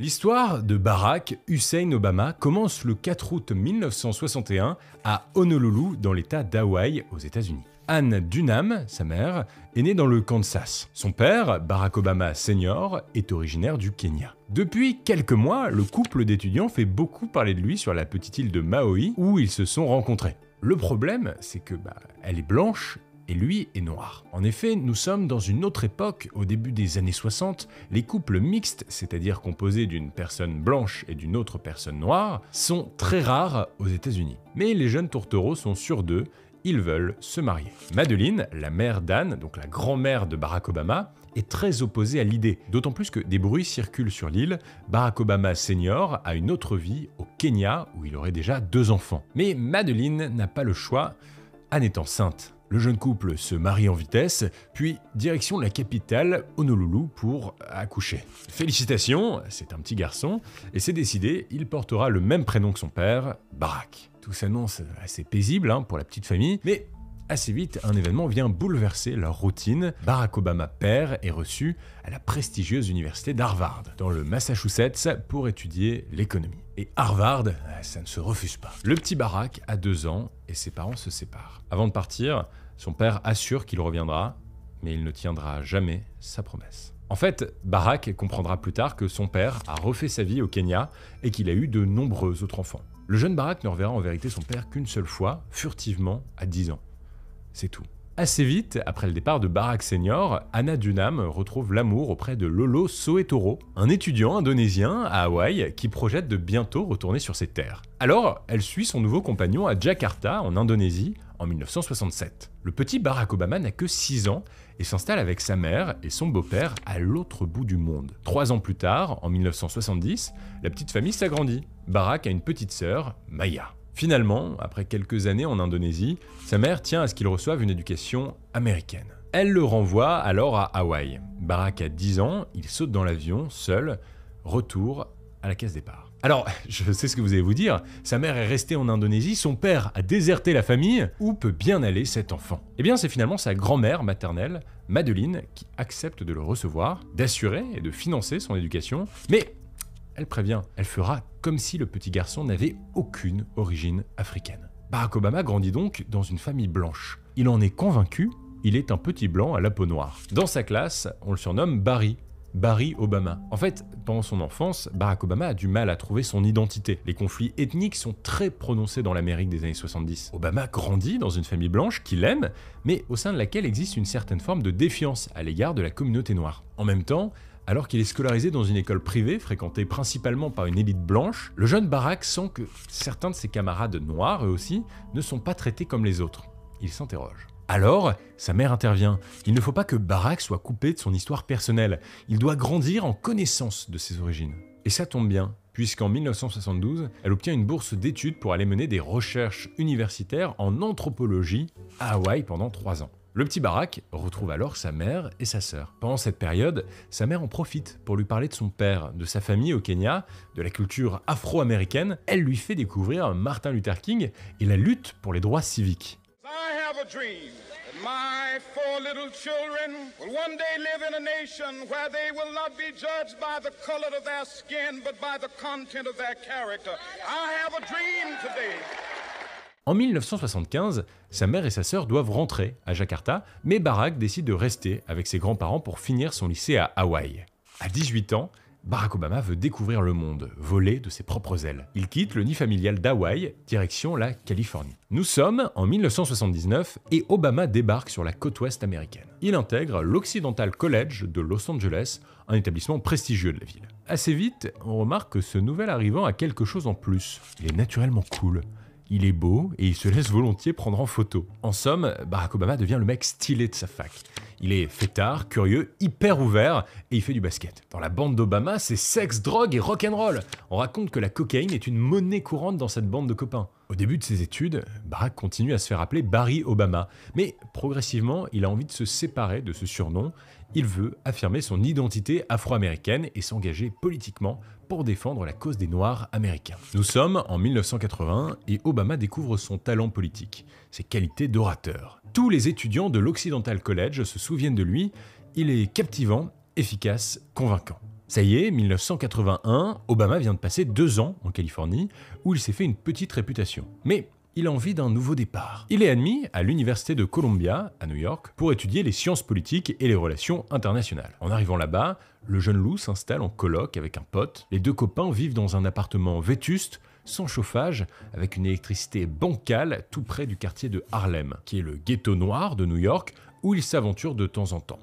L'histoire de Barack Hussein Obama commence le 4 août 1961 à Honolulu, dans l'État d'Hawaï, aux États-Unis. Anne Dunham, sa mère, est née dans le Kansas. Son père, Barack Obama Sr., est originaire du Kenya. Depuis quelques mois, le couple d'étudiants fait beaucoup parler de lui sur la petite île de Maui, où ils se sont rencontrés. Le problème, c'est que elle est blanche et lui est noir. En effet, nous sommes dans une autre époque, au début des années 60, les couples mixtes, c'est-à-dire composés d'une personne blanche et d'une autre personne noire, sont très rares aux États-Unis. Mais les jeunes tourtereaux sont sûrs d'eux, ils veulent se marier. Madeleine, la mère d'Anne, donc la grand-mère de Barack Obama, est très opposée à l'idée, d'autant plus que des bruits circulent sur l'île. Barack Obama Sr. a une autre vie au Kenya, où il aurait déjà 2 enfants. Mais Madeleine n'a pas le choix, Anne est enceinte. Le jeune couple se marie en vitesse, puis direction la capitale, Honolulu, pour accoucher. Félicitations, c'est un petit garçon, et c'est décidé, il portera le même prénom que son père, Barack. Tout s'annonce assez paisible pour la petite famille, mais assez vite, un événement vient bouleverser leur routine. Barack Obama père est reçu à la prestigieuse université d'Harvard, dans le Massachusetts, pour étudier l'économie. Et Harvard, ça ne se refuse pas. Le petit Barack a 2 ans et ses parents se séparent. Avant de partir, son père assure qu'il reviendra, mais il ne tiendra jamais sa promesse. En fait, Barack comprendra plus tard que son père a refait sa vie au Kenya et qu'il a eu de nombreux autres enfants. Le jeune Barack ne reverra en vérité son père qu'une seule fois, furtivement, à 10 ans. C'est tout. Assez vite, après le départ de Barack Sr., Anna Dunham retrouve l'amour auprès de Lolo Soetoro, un étudiant indonésien à Hawaï qui projette de bientôt retourner sur ses terres. Alors, elle suit son nouveau compagnon à Jakarta, en Indonésie, en 1967. Le petit Barack Obama n'a que 6 ans et s'installe avec sa mère et son beau-père à l'autre bout du monde. 3 ans plus tard, en 1970, la petite famille s'agrandit. Barack a une petite sœur, Maya. Finalement, après quelques années en Indonésie, sa mère tient à ce qu'il reçoive une éducation américaine. Elle le renvoie alors à Hawaï. Barack a 10 ans, il saute dans l'avion, seul, retour à la case départ. Alors, je sais ce que vous allez vous dire, sa mère est restée en Indonésie, son père a déserté la famille, où peut bien aller cet enfant? Eh bien, c'est finalement sa grand-mère maternelle, Madeleine, qui accepte de le recevoir, d'assurer et de financer son éducation, mais elle prévient, elle fera comme si le petit garçon n'avait aucune origine africaine. Barack Obama grandit donc dans une famille blanche. Il en est convaincu, il est un petit blanc à la peau noire. Dans sa classe, on le surnomme Barry Obama. En fait, pendant son enfance, Barack Obama a du mal à trouver son identité. Les conflits ethniques sont très prononcés dans l'Amérique des années 70. Obama grandit dans une famille blanche qu'il aime, mais au sein de laquelle existe une certaine forme de défiance à l'égard de la communauté noire. En même temps, alors qu'il est scolarisé dans une école privée fréquentée principalement par une élite blanche, le jeune Barack sent que certains de ses camarades noirs, eux aussi, ne sont pas traités comme les autres. Il s'interroge. Alors, sa mère intervient. Il ne faut pas que Barack soit coupé de son histoire personnelle. Il doit grandir en connaissance de ses origines. Et ça tombe bien, puisqu'en 1972, elle obtient une bourse d'études pour aller mener des recherches universitaires en anthropologie à Hawaï pendant 3 ans. Le petit Barack retrouve alors sa mère et sa sœur. Pendant cette période, sa mère en profite pour lui parler de son père, de sa famille au Kenya, de la culture afro-américaine. Elle lui fait découvrir Martin Luther King et la lutte pour les droits civiques. I have a dream that my 4 little children will one day live in a nation where they will not be judged by the color of their skin, but by the content of their character. I have a dream today. En 1975, sa mère et sa sœur doivent rentrer à Jakarta, mais Barack décide de rester avec ses grands-parents pour finir son lycée à Hawaï. À 18 ans, Barack Obama veut découvrir le monde, voler de ses propres ailes. Il quitte le nid familial d'Hawaï, direction la Californie. Nous sommes en 1979 et Obama débarque sur la côte ouest américaine. Il intègre l'Occidental College de Los Angeles, un établissement prestigieux de la ville. Assez vite, on remarque que ce nouvel arrivant a quelque chose en plus. Il est naturellement cool. Il est beau et il se laisse volontiers prendre en photo. En somme, Barack Obama devient le mec stylé de sa fac. Il est fêtard, curieux, hyper ouvert et il fait du basket. Dans la bande d'Obama, c'est sexe, drogue et rock'n'roll. On raconte que la cocaïne est une monnaie courante dans cette bande de copains. Au début de ses études, Barack continue à se faire appeler Barry Obama, mais progressivement, il a envie de se séparer de ce surnom. Il veut affirmer son identité afro-américaine et s'engager politiquement pour défendre la cause des Noirs américains. Nous sommes en 1980 et Obama découvre son talent politique, ses qualités d'orateur. Tous les étudiants de l'Occidental College se souviennent de lui, il est captivant, efficace, convaincant. Ça y est, 1981, Obama vient de passer 2 ans en Californie, où il s'est fait une petite réputation. Mais il a envie d'un nouveau départ. Il est admis à l'université de Columbia, à New York, pour étudier les sciences politiques et les relations internationales. En arrivant là-bas, le jeune Lou s'installe en coloc avec un pote. Les 2 copains vivent dans un appartement vétuste, sans chauffage, avec une électricité bancale, tout près du quartier de Harlem, qui est le ghetto noir de New York, où ils s'aventurent de temps en temps.